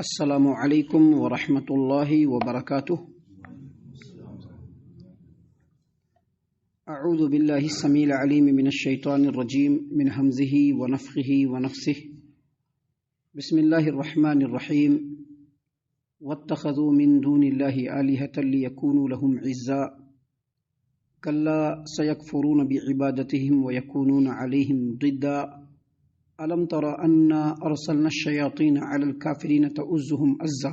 السلام علیکم ورحمۃ اللہ وبرکاتہ۔ اعوذ باللہ السمیع العلیم من الشیطان الرجیم من ہمزہ ونفخہ ونفثہ۔ بسم اللہ الرحمن الرحیم۔ واتخذوا من دون اللہ آلہۃ لیکونوا لہم عزا کلا سیکفرون بعبادتہم ویکونون علیہم ضدا۔ ألم تر أنا أرسلنا الشياطين على الكافرين تؤزهم أزا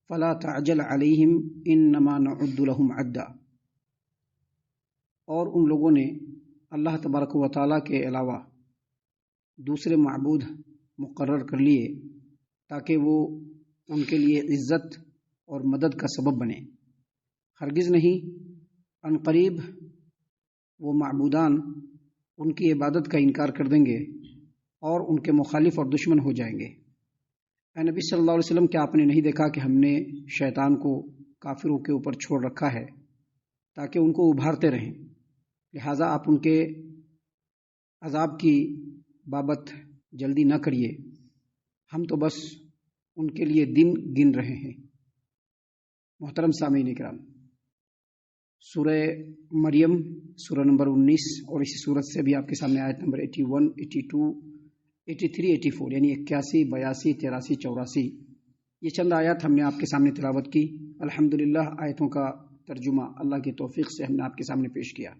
فلا تعجل عليهم إنما نعد لهم عدا۔ اور ان لوگوں نے اللہ تبارک و تعالیٰ کے علاوہ دوسرے معبود مقرر کر لیے تاکہ وہ ان کے لیے عزت اور مدد کا سبب بنے۔ ہرگز نہیں، ان قریب وہ معبودان ان کی عبادت کا انکار کر دیں گے اور ان کے مخالف اور دشمن ہو جائیں گے۔ اے نبی صلی اللہ علیہ وسلم، کیا آپ نے نہیں دیکھا کہ ہم نے شیطان کو کافروں کے اوپر چھوڑ رکھا ہے تاکہ ان کو ابھارتے رہیں، لہٰذا آپ ان کے عذاب کی بابت جلدی نہ کریے، ہم تو بس ان کے لیے دن گن رہے ہیں۔ محترم سامعین کرام، سورہ مریم سورہ نمبر 19 اور اسی سورت سے بھی آپ کے سامنے آیت نمبر 81، 82، 83، 84 یعنی 81، 82، 83، 84 یہ چند آیات ہم نے آپ کے سامنے تلاوت کی۔ الحمدللہ آیتوں کا ترجمہ اللہ کی توفیق سے ہم نے آپ کے سامنے پیش کیا۔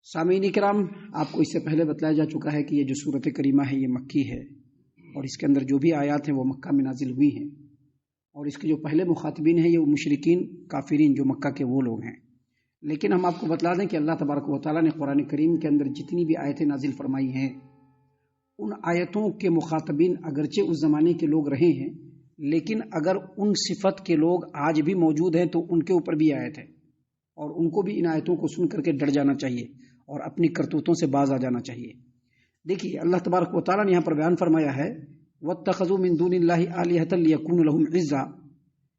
سامعین کرام، آپ کو اس سے پہلے بتلایا جا چکا ہے کہ یہ جو سورت کریمہ ہے یہ مکی ہے، اور اس کے اندر جو بھی آیات ہیں وہ مکہ میں نازل ہوئی ہیں، اور اس کے جو پہلے مخاطبین ہیں یہ مشرکین کافرین جو مکہ کے وہ لوگ ہیں۔ لیکن ہم آپ کو بتلا دیں کہ اللہ تبارک و تعالیٰ نے قرآن کریم کے اندر جتنی بھی آیتیں نازل فرمائی ہیں، ان آیتوں کے مخاطبین اگرچہ اس زمانے کے لوگ رہے ہیں، لیکن اگر ان صفت کے لوگ آج بھی موجود ہیں تو ان کے اوپر بھی آیت ہے، اور ان کو بھی ان آیتوں کو سن کر کے ڈر جانا چاہیے اور اپنی کرتوتوں سے باز آ جانا چاہیے۔ دیکھیے، اللہ تبارک و تعالیٰ نے یہاں پر بیان فرمایا ہے وَاتَّخَذُوا مِن دُونِ اللَّهِ آلِهَةً لِيَكُونُوا لَهُمْ عِزًّا،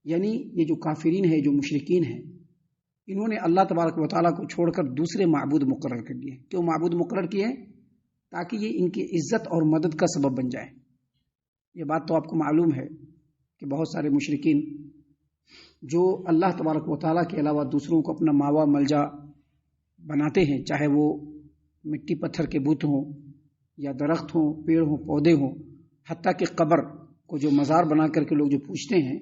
یعنی یہ جو کافرین ہیں، جو مشرکین ہیں، انہوں نے اللہ تبارک و تعالیٰ کو چھوڑ کر دوسرے معبود مقرر کر لیے۔ کیوں معبود مقرر کیے؟ تاکہ یہ ان کی عزت اور مدد کا سبب بن جائے۔ یہ بات تو آپ کو معلوم ہے کہ بہت سارے مشرکین جو اللہ تبارک و تعالیٰ کے علاوہ دوسروں کو اپنا ماوا ملجا بناتے ہیں، چاہے وہ مٹی پتھر کے بت ہوں یا درخت ہوں، پیڑ ہوں، پودے ہوں، حتیٰ کہ قبر کو جو مزار بنا کر کے لوگ جو پوجتے ہیں،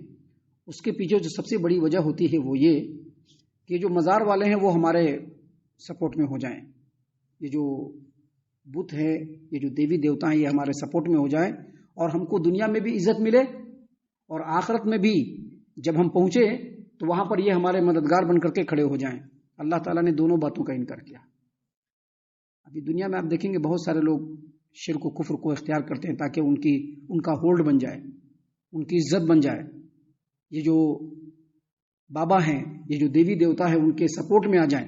اس کے پیچھے جو سب سے بڑی وجہ ہوتی ہے وہ یہ کہ جو مزار والے ہیں وہ ہمارے سپورٹ میں ہو جائیں، یہ جو بت ہے، یہ جو دیوی دیوتا ہیں، یہ ہمارے سپورٹ میں ہو جائیں، اور ہم کو دنیا میں بھی عزت ملے اور آخرت میں بھی جب ہم پہنچے تو وہاں پر یہ ہمارے مددگار بن کر کے کھڑے ہو جائیں۔ اللہ تعالیٰ نے دونوں باتوں کا انکار کیا۔ ابھی دنیا میں آپ دیکھیں گے بہت سارے لوگ شرک و کفر کو اختیار کرتے ہیں تاکہ ان کا ہولڈ بن جائے، ان کی عزت بن جائے۔ یہ جو بابا ہیں، یہ جو دیوی دیوتا ہے، ان کے سپورٹ میں آ جائیں۔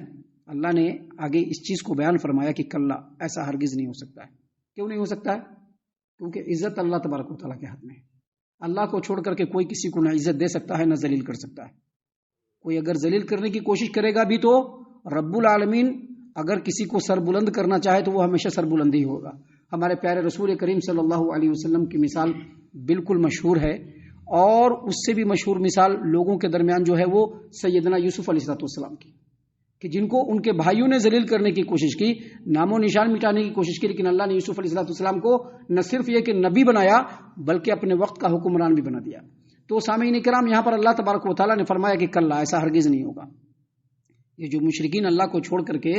اللہ نے آگے اس چیز کو بیان فرمایا کہ کلا، ایسا ہرگز نہیں ہو سکتا ہے۔ کیوں نہیں ہو سکتا ہے؟ کیونکہ عزت اللہ تبارک و تعالیٰ کے ہاتھ میں ہے۔ اللہ کو چھوڑ کر کے کوئی کسی کو نہ عزت دے سکتا ہے، نہ ذلیل کر سکتا ہے۔ کوئی اگر ذلیل کرنے کی کوشش کرے گا بھی تو رب العالمین اگر کسی کو سر بلند کرنا چاہے تو وہ ہمیشہ سر بلند ہی ہوگا۔ ہمارے پیارے رسول کریم صلی اللہ علیہ وسلم کی مثال بالکل مشہور ہے، اور اس سے بھی مشہور مثال لوگوں کے درمیان جو ہے وہ سیدنا یوسف علیہ السلام کی، کہ جن کو ان کے بھائیوں نے ذلیل کرنے کی کوشش کی، نام و نشان مٹانے کی کوشش کی، لیکن اللہ نے یوسف علیہ السلام کو نہ صرف یہ کہ نبی بنایا بلکہ اپنے وقت کا حکمران بھی بنا دیا۔ تو سامعین کرام، یہاں پر اللہ تبارک و تعالیٰ نے فرمایا کہ کلا، ایسا ہرگز نہیں ہوگا۔ یہ جو مشرکین اللہ کو چھوڑ کر کے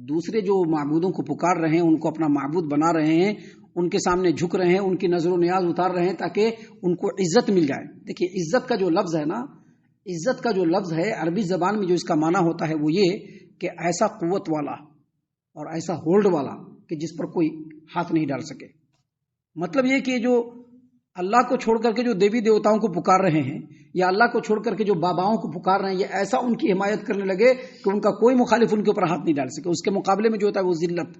دوسرے جو معبودوں کو پکار رہے ہیں، ان کو اپنا معبود بنا رہے ہیں، ان کے سامنے جھک رہے ہیں، ان کی نظر و نیاز اتار رہے ہیں تاکہ ان کو عزت مل جائے۔ دیکھیے، عزت کا جو لفظ ہے نا، عزت کا جو لفظ ہے عربی زبان میں جو اس کا معنی ہوتا ہے وہ یہ کہ ایسا قوت والا اور ایسا ہولڈ والا کہ جس پر کوئی ہاتھ نہیں ڈال سکے۔ مطلب یہ کہ جو اللہ کو چھوڑ کر کے جو دیوی دیوتاؤں کو پکار رہے ہیں، یا اللہ کو چھوڑ کر کے جو باباؤں کو پکار رہے ہیں، یہ ایسا ان کی حمایت کرنے لگے کہ ان کا کوئی مخالف ان کے اوپر ہاتھ نہیں ڈال سکے۔ اس کے مقابلے میں جو ہوتا ہے وہ ذلت،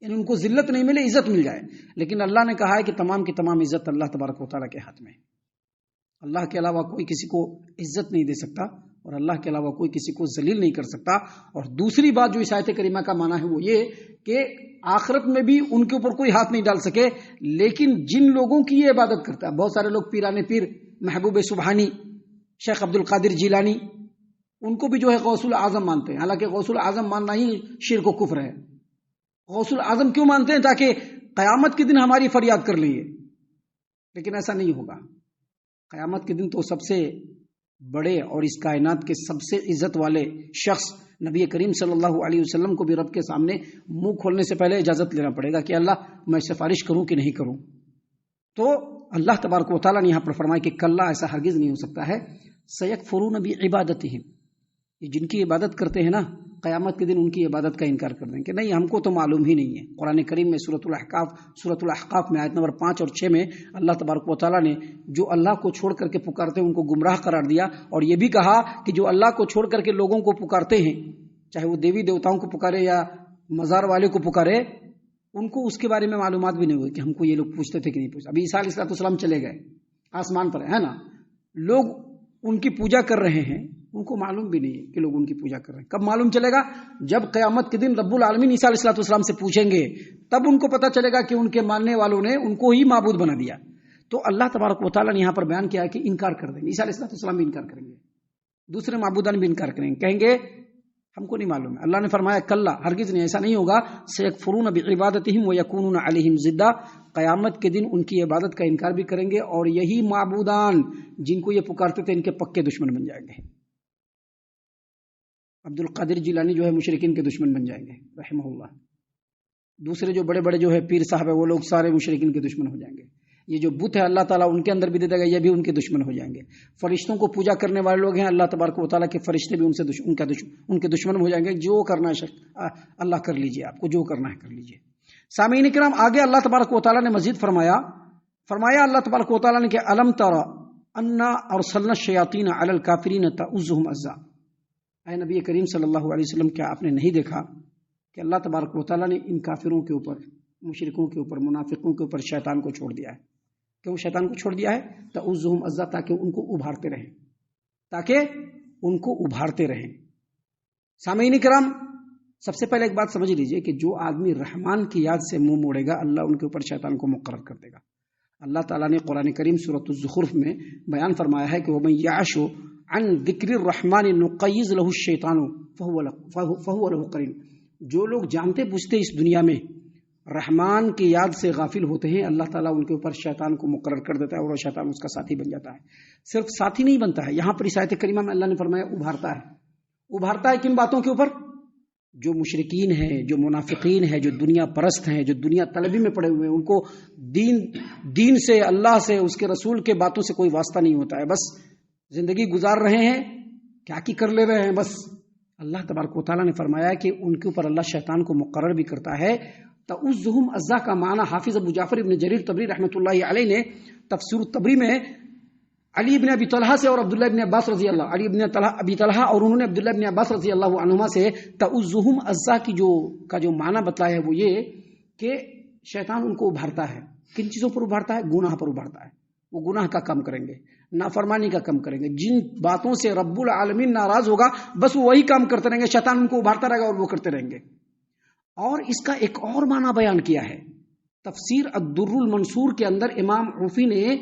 یعنی ان کو ذلت نہیں ملے، عزت مل جائے۔ لیکن اللہ نے کہا ہے کہ تمام کی تمام عزت اللہ تبارک و تعالیٰ کے ہاتھ میں ہے۔ اللہ کے علاوہ کوئی کسی کو عزت نہیں دے سکتا، اور اللہ کے علاوہ کوئی کسی کو ذلیل نہیں کر سکتا۔ اور دوسری بات جو اس آیت کریمہ کا معنی ہے وہ یہ کہ آخرت میں بھی ان کے اوپر کوئی ہاتھ نہیں ڈال سکے، لیکن جن لوگوں کی یہ عبادت کرتا ہے، بہت سارے لوگ پیرانے پیر، محبوب سبحانی، شیخ عبد القادر جیلانی، ان کو بھی جو ہے غوث الاعظم مانتے ہیں، حالانکہ غوث الاعظم ماننا ہی شرک و کفر ہے۔ غوث الاعظم کیوں مانتے ہیں؟ تاکہ قیامت کے دن ہماری فریاد کر لیں، لیکن ایسا نہیں ہوگا۔ قیامت کے دن تو سب سے بڑے اور اس کائنات کے سب سے عزت والے شخص نبی کریم صلی اللہ علیہ وسلم کو بھی رب کے سامنے منہ کھولنے سے پہلے اجازت لینا پڑے گا کہ اللہ میں سفارش کروں کہ نہیں کروں۔ تو اللہ تبارک و تعالیٰ نے یہاں پر فرمایا کہ کلا، ایسا ہرگز نہیں ہو سکتا ہے، سیکفرون بعبادتہم، یہ جن کی عبادت کرتے ہیں نا، قیامت کے دن ان کی عبادت کا انکار کر دیں کہ نہیں ہم کو تو معلوم ہی نہیں ہے۔ قرآن کریم میں سورۃ الاحقاف میں آیت نمبر 5 اور 6 میں اللہ تبارک و تعالیٰ نے جو اللہ کو چھوڑ کر کے پکارتے ہیں ان کو گمراہ قرار دیا، اور یہ بھی کہا کہ جو اللہ کو چھوڑ کر کے لوگوں کو پکارتے ہیں، چاہے وہ دیوی دیوتاؤں کو پکارے یا مزار والے کو پکارے، ان کو اس کے بارے میں معلومات بھی نہیں ہوئی کہ ہم کو یہ لوگ پوچھتے تھے کہ نہیں پوچھتے۔ ابھی عیسیٰ علیہ السلام چلے گئے آسمان پر، ہے نا، لوگ ان کی پوجا کر رہے ہیں، ان کو معلوم بھی نہیں ہے کہ لوگ ان کی پوجا کر رہے ہیں۔ کب معلوم چلے گا؟ جب قیامت کے دن رب العالمین عیسیٰ علیہ السلام سے پوچھیں گے، تب ان کو پتہ چلے گا کہ ان کے ماننے والوں نے ان کو ہی معبود بنا دیا۔ تو اللہ تبارک و تعالیٰ نے یہاں پر بیان کیا ہے کہ انکار کر دیں گے، عیسیٰ علیہ السلام بھی انکار کریں گے، دوسرے معبودان بھی انکار کریں گے، کہیں گے ہم کو نہیں معلوم ہے۔ اللہ نے فرمایا کلا، ہرگز نہیں، ایسا نہیں ہوگا، سیکفرون بعبادتہم ویکونون علیہم ضدا، قیامت کے دن ان کی عبادت کا انکار بھی کریں گے، اور یہی معبودان جن کو یہ پکارتے تھے ان کے پکے دشمن بن جائیں گے۔ عبد القادر جیلانی جو ہے مشرکین کے دشمن بن جائیں گے رحمہ اللہ، دوسرے جو بڑے بڑے جو ہے پیر صاحب ہے وہ لوگ سارے مشرکین کے دشمن ہو جائیں گے۔ یہ جو بت ہے اللہ تعالیٰ ان کے اندر بھی دے دے گا، یہ بھی ان کے دشمن ہو جائیں گے۔ فرشتوں کو پوجا کرنے والے لوگ ہیں، اللہ تبارک و تعالیٰ کے فرشتے بھی ان کے دشمن ہو جائیں گے۔ جو کرنا ہے اللہ کر لیجئے، آپ کو جو کرنا ہے کر لیجئے۔ سامعین کرام، آگے اللہ تبارک و تعالیٰ نے مزید فرمایا اللہ تبارک و تعالیٰ نے کہ الم تر انا ارسلنا الشیاطین علی الکافرین تعزهم عزا، اے نبی کریم صلی اللہ علیہ وسلم، کیا آپ نے نہیں دیکھا کہ اللہ تبارک و تعالیٰ نے ان کافروں کے اوپر، مشرکوں کے اوپر، منافقوں کے اوپر شیطان کو چھوڑ دیا ہے؟ کیوں شیطان کو چھوڑ دیا ہے؟ تعزهم عزا، تاکہ ان کو ابھارتے رہیں، سامعین کرام، سب سے پہلے ایک بات سمجھ لیجئے کہ جو آدمی رحمان کی یاد سے منہ موڑے گا، اللہ ان کے اوپر شیطان کو مقرر کر دے گا۔ اللہ تعالیٰ نے قرآن کریم سورۃ الزخرف میں بیان فرمایا ہے کہ وَمَن يَعْشُ عَن ذِكْرِ الرَّحْمَنِ نُقَيِّضْ لَهُ الشَّيْطَانُ فَهُوَ لَهُ قَرِينٌ، جو لوگ جانتے بوجھتے اس دنیا میں رحمان کی یاد سے غافل ہوتے ہیں، اللہ تعالیٰ ان کے اوپر شیطان کو مقرر کر دیتا ہے اور وہ شیطان اس کا ساتھی بن جاتا ہے۔ صرف ساتھی نہیں بنتا ہے، یہاں پر اس آیت کریمہ میں اللہ نے فرمایا ابھارتا ہے کن باتوں کے اوپر؟ جو مشرکین ہیں، جو منافقین ہیں، جو دنیا پرست ہیں، جو دنیا طلبی میں پڑے ہوئے ہیں، ان کو دین سے، اللہ سے، اس کے رسول کے باتوں سے کوئی واسطہ نہیں ہوتا ہے، بس زندگی گزار رہے ہیں، کیا کی کر لے رہے ہیں بس۔ اللہ تبارک و تعالیٰ نے فرمایا کہ ان کے اوپر اللہ شیطان کو مقرر بھی کرتا ہے۔ تعزهم عزا کا معنی حافظ ابو جعفر ابن جریر طبری رحمۃ اللہ علیہ نے تفسیر الطبری میں علی ابن ابی طلحہ سے اور عبداللہ ابن عباس رضی اللہ، علی ابن ابی طلحہ اور انہوں نے عبداللہ ابن عباس رضی اللہ عنہما سے تعزهم عزا کی جو معنی بتلایا ہے وہ یہ کہ شیطان ان کو ابھارتا ہے۔ کن چیزوں پر ابھارتا ہے؟ گناہ پر ابھارتا ہے۔ وہ گناہ کا کام کریں گے، نافرمانی کا کام کریں گے، جن باتوں سے رب العالمین ناراض ہوگا بس وہ وہی کام کرتے رہیں گے، شیطان ان کو ابھارتا رہے گا اور وہ کرتے رہیں گے۔ اور اس کا ایک اور معنی بیان کیا ہے تفسیر الدر المنصور کے اندر، امام عوفی نے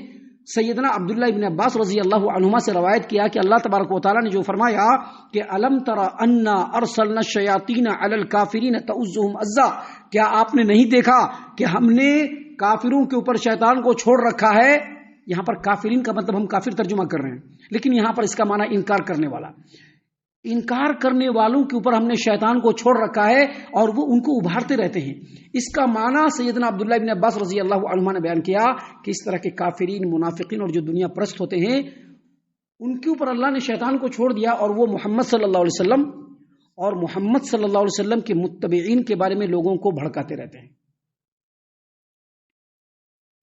سیدنا عبداللہ ابن عباس رضی اللہ عنہما سے روایت کیا کہ اللہ تبارک و تعالیٰ نے جو فرمایا کہ الم تر انا ارسلنا الشیاطین علی الکافرین تعزهم عزا، کیا آپ نے نہیں دیکھا کہ ہم نے کافروں کے اوپر شیطان کو چھوڑ رکھا ہے؟ یہاں پر کافرین کا مطلب ہم کافر ترجمہ کر رہے ہیں، لیکن یہاں پر اس کا معنی انکار کرنے والا، انکار کرنے والوں کے اوپر ہم نے شیطان کو چھوڑ رکھا ہے اور وہ ان کو ابھارتے رہتے ہیں۔ اس کا معنی سیدنا عبداللہ ابن عباس رضی اللہ عنہما نے بیان کیا کہ اس طرح کے کافرین، منافقین اور جو دنیا پرست ہوتے ہیں ان کے اوپر اللہ نے شیطان کو چھوڑ دیا، اور وہ محمد صلی اللہ علیہ وسلم اور محمد صلی اللہ علیہ وسلم کے متبعین کے بارے میں لوگوں کو بھڑکاتے رہتے ہیں۔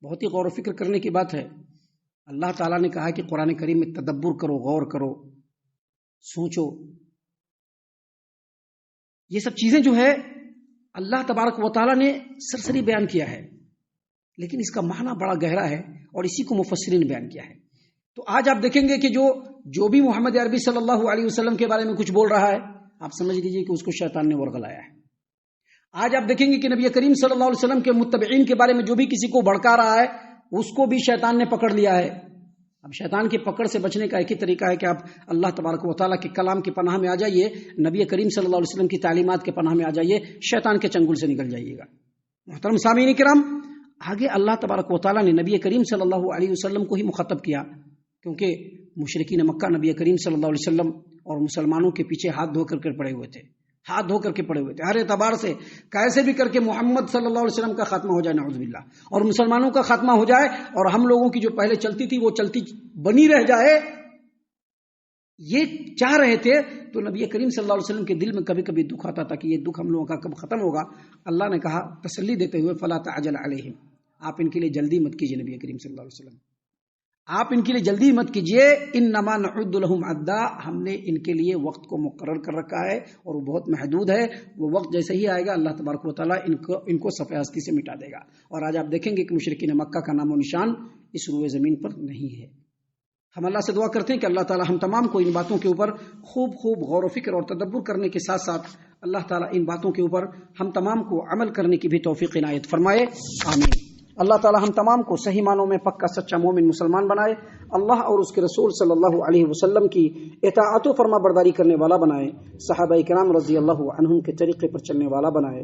بہت ہی غور و فکر کرنے کی بات ہے۔ اللہ تعالیٰ نے کہا کہ قرآن کریم میں تدبر کرو، غور کرو، سوچو۔ یہ سب چیزیں جو ہے اللہ تبارک و تعالیٰ نے سرسری بیان کیا ہے، لیکن اس کا معنی بڑا گہرا ہے اور اسی کو مفسرین نے بیان کیا ہے۔ تو آج آپ دیکھیں گے کہ جو بھی محمد عربی صلی اللہ علیہ وسلم کے بارے میں کچھ بول رہا ہے، آپ سمجھ لیجیے کہ اس کو شیطان نے ورغلایا ہے۔ آج آپ دیکھیں گے کہ نبی کریم صلی اللہ علیہ وسلم کے متبعین کے بارے میں جو بھی کسی کو بھڑکا رہا ہے اس کو بھی شیطان نے پکڑ لیا ہے۔ اب شیطان کی پکڑ سے بچنے کا ایک ہی طریقہ ہے کہ آپ اللہ تبارک و تعالیٰ کے کلام کی پناہ میں آ جائیے، نبی کریم صلی اللہ علیہ وسلم کی تعلیمات کے پناہ میں آ جائیے، شیطان کے چنگل سے نکل جائیے گا۔ محترم سامعین کرام، آگے اللہ تبارک و تعالیٰ نے نبی کریم صلی اللہ علیہ وسلم کو ہی مخاطب کیا، کیونکہ مشرکین مکہ نبی کریم صلی اللہ علیہ وسلم اور مسلمانوں کے پیچھے ہاتھ دھو کر پڑے ہوئے تھے، ہاتھ دھو کر کے پڑے ہوئے تھے، ہر اعتبار سے کیسے بھی کر کے محمد صلی اللہ علیہ وسلم کا خاتمہ ہو جائے، نعوذ باللہ، اور مسلمانوں کا خاتمہ ہو جائے، اور ہم لوگوں کی جو پہلے چلتی تھی وہ چلتی بنی رہ جائے، یہ چاہ رہے تھے۔ تو نبی کریم صلی اللہ علیہ وسلم کے دل میں کبھی کبھی دکھ آتا تھا کہ یہ دکھ ہم لوگوں کا کب ختم ہوگا۔ اللہ نے کہا تسلی دیتے ہوئے، فلا تعجل علیہم، آپ ان کے لیے جلدی مت کیجیے، نبی کریم صلی اللہ علیہ وسلم آپ ان کے لیے جلدی مت کیجیے، انما نعد لهم عدا، ہم نے ان کے لیے وقت کو مقرر کر رکھا ہے اور وہ بہت محدود ہے، وہ وقت جیسے ہی آئے گا اللہ تبارک و تعالیٰ ان کو صفحہ ہستی سے مٹا دے گا۔ اور آج آپ دیکھیں گے کہ مشرکین مکہ کا نام و نشان اس روئے زمین پر نہیں ہے۔ ہم اللہ سے دعا کرتے ہیں کہ اللہ تعالیٰ ہم تمام کو ان باتوں کے اوپر خوب غور و فکر اور تدبر کرنے کے ساتھ ساتھ اللہ تعالیٰ ان باتوں کے اوپر ہم تمام کو عمل کرنے کی بھی توفیق عنایت فرمائے، آمین۔ اللہ تعالیٰ ہم تمام کو صحیح معنوں میں پکا سچا مومن مسلمان بنائے، اللہ اور اس کے رسول صلی اللہ علیہ وسلم کی اطاعت و فرما برداری کرنے والا بنائے، صحابہ کرام رضی اللہ عنہم کے طریقے پر چلنے والا بنائے،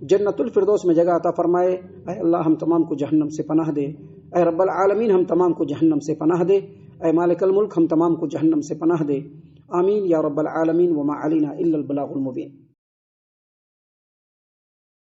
جنت الفردوس میں جگہ عطا فرمائے۔ اے اللہ ہم تمام کو جہنم سے پناہ دے، اے رب العالمین ہم تمام کو جہنم سے پناہ دے، اے مالک الملک ہم تمام کو جہنم سے پناہ دے، آمین یا رب العالمین، وما علینا الا البلاغ المبین۔